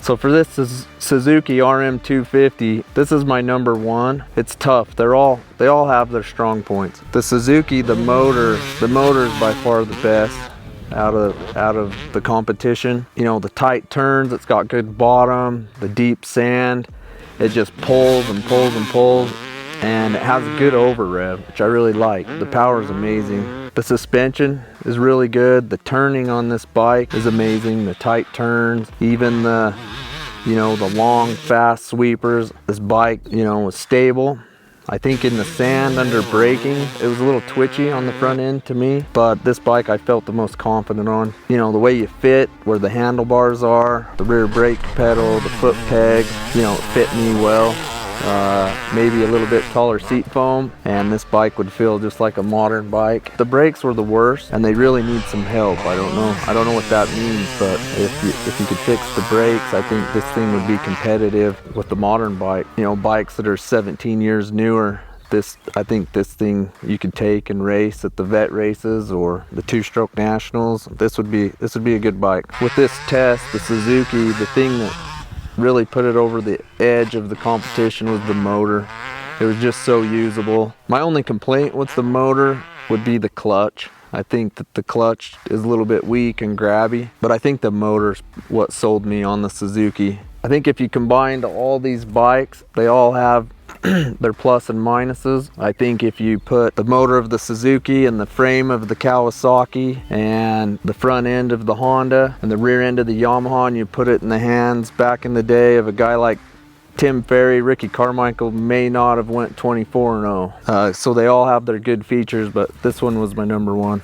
So for this Suzuki RM250, this is my number one. It's tough. They all have their strong points. The Suzuki, the motor is by far the best out of the competition. You know, the tight turns, it's got good bottom, the deep sand, it just pulls and pulls and pulls, and it has a good over rev, which I really like. The power is amazing. The suspension is really good. The turning on this bike is amazing. The tight turns, even the, you know, the long fast sweepers. This bike, you know, was stable. I think in the sand under braking, it was a little twitchy on the front end to me, but this bike I felt the most confident on. You know, the way you fit, where the handlebars are, the rear brake pedal, the foot peg, you know, it fit me well. Maybe a little bit taller seat foam, and this bike would feel just like a modern bike. The brakes were the worst, and they really need some help. I don't know what that means, but if you could fix the brakes, I think this thing would be competitive with the modern bike. You know, bikes that are 17 years newer. I think this thing you could take and race at the vet races or the two-stroke nationals. This would be a good bike. With this test, the Suzuki, the thing that really put it over the edge of the competition was the motor. It was just so usable. My only complaint with the motor would be the clutch. I think that the clutch is a little bit weak and grabby, but I think the motor's what sold me on the Suzuki. I think if you combined all these bikes, they all have their plus and minuses. I think if you put the motor of the Suzuki and the frame of the Kawasaki and the front end of the Honda and the rear end of the Yamaha, and you put it in the hands back in the day of a guy like Tim Ferry, Ricky Carmichael may not have went 24-0. So they all have their good features, but this one was my number one.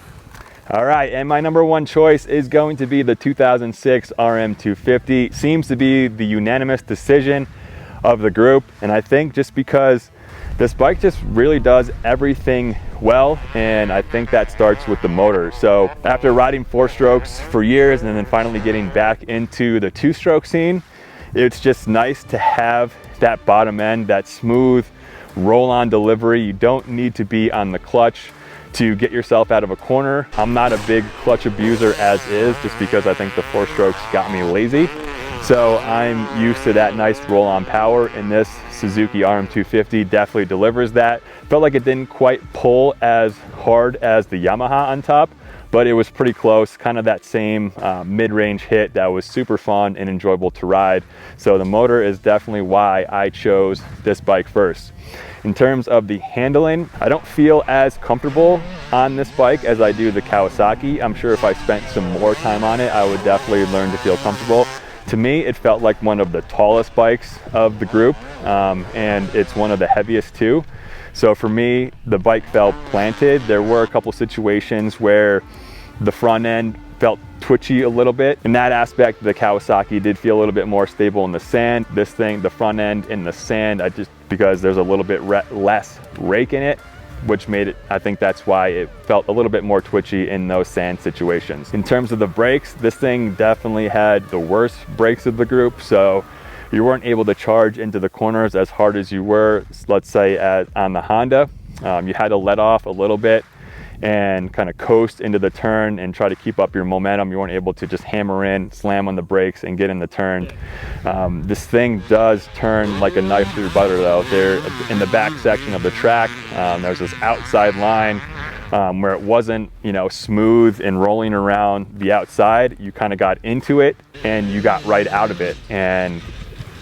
All right, and my number one choice is going to be the 2006 RM250. Seems to be the unanimous decision of the group, and I think just because this bike just really does everything well, and I think that starts with the motor. So after riding four strokes for years and then finally getting back into the two-stroke scene, it's just nice to have that bottom end, that smooth roll-on delivery. You don't need to be on the clutch to get yourself out of a corner. I'm not a big clutch abuser as is, just because I think the four strokes got me lazy. So I'm used to that nice roll-on power, and this Suzuki RM250 definitely delivers that. Felt like it didn't quite pull as hard as the Yamaha on top, but it was pretty close, kind of that same mid-range hit that was super fun and enjoyable to ride. So the motor is definitely why I chose this bike first. In terms of the handling, I don't feel as comfortable on this bike as I do the Kawasaki. I'm sure if I spent some more time on it, I would definitely learn to feel comfortable. To me, it felt like one of the tallest bikes of the group, and it's one of the heaviest too. So for me, the bike felt planted. There were a couple situations where the front end felt twitchy a little bit. In that aspect, the Kawasaki did feel a little bit more stable in the sand. This thing, the front end in the sand, because there's a little bit less rake in it, which made it, I think that's why it felt a little bit more twitchy in those sand situations. In terms of the brakes, this thing definitely had the worst brakes of the group, so you weren't able to charge into the corners as hard as you were, let's say, on the Honda. You had to let off a little bit and kind of coast into the turn and try to keep up your momentum. You weren't able to just hammer in, slam on the brakes, and get in the turn. This thing does turn like a knife through butter though. There in the back section of the track, there's this outside line where it wasn't, you know, smooth and rolling around the outside. You kind of got into it and you got right out of it. And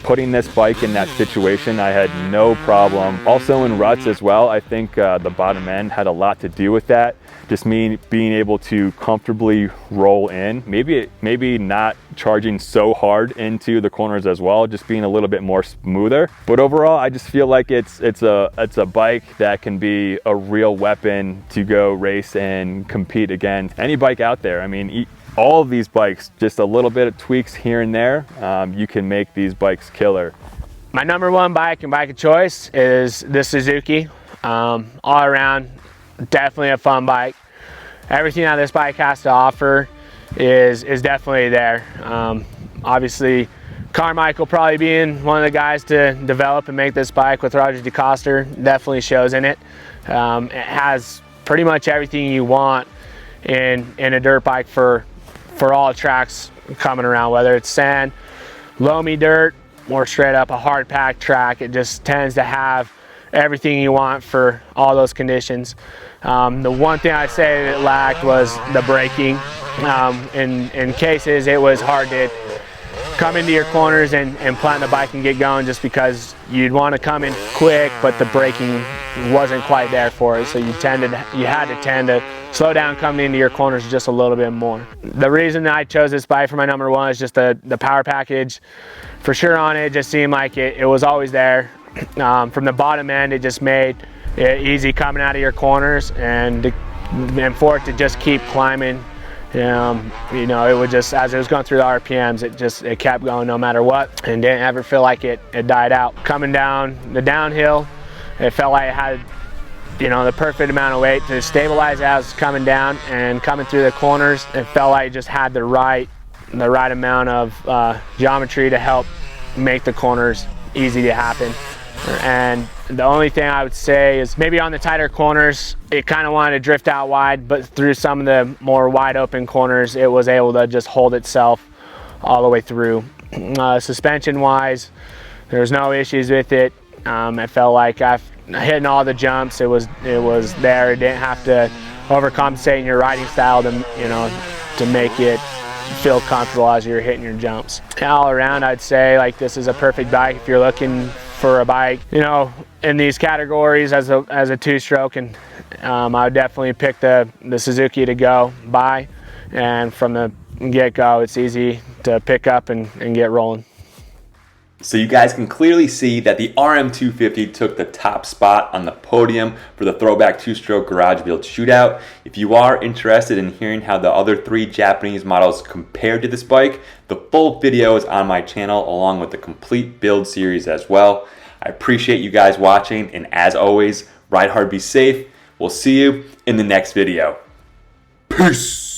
putting this bike in that situation, I had no problem. Also in ruts as well, I think the bottom end had a lot to do with that. Just me being able to comfortably roll in. Maybe not charging so hard into the corners as well, just being a little bit more smoother. But overall, I just feel like it's a bike that can be a real weapon to go race and compete against any bike out there. I mean, all of these bikes, just a little bit of tweaks here and there, you can make these bikes killer. My number one bike and bike of choice is the Suzuki. All around, definitely a fun bike. Everything that this bike has to offer is definitely there. Obviously, Carmichael probably being one of the guys to develop and make this bike with Roger DeCoster definitely shows in it. It has pretty much everything you want in a dirt bike for all tracks coming around, whether it's sand, loamy dirt or straight up a hard packed track. It just tends to have everything you want for all those conditions. The one thing I'd say that it lacked was the braking. In cases it was hard to come into your corners and plant the bike and get going, just because you'd want to come in quick, but the braking wasn't quite there for it. So you had to tend to slow down coming into your corners just a little bit more. The reason that I chose this bike for my number one is just the power package. For sure on it just seemed like it was always there. From the bottom end, it just made it easy coming out of your corners, and for it to just keep climbing. You know, it would just, as it was going through the RPMs, it kept going no matter what, and didn't ever feel like it died out. Coming down the downhill, it felt like it had, you know, the perfect amount of weight to stabilize as it's coming down, and coming through the corners, it felt like it just had the right amount of geometry to help make the corners easy to happen. And the only thing I would say is maybe on the tighter corners, it kind of wanted to drift out wide, but through some of the more wide open corners, it was able to just hold itself all the way through. Suspension wise, there's no issues with it. I felt like after hitting all the jumps, it was there. It didn't have to overcompensate in your riding style to make it feel comfortable as you're hitting your jumps. All around, I'd say like this is a perfect bike if you're looking for a bike, you know, in these categories as a two-stroke, and I would definitely pick the Suzuki to go buy, and from the get-go it's easy to pick up and get rolling. So you guys can clearly see that the RM250 took the top spot on the podium for the Throwback two-stroke garage build shootout. If you are interested in hearing how the other 3 Japanese models compared to this bike, the full video is on my channel along with the complete build series as well. I appreciate you guys watching, and as always, ride hard, be safe. We'll see you in the next video. Peace!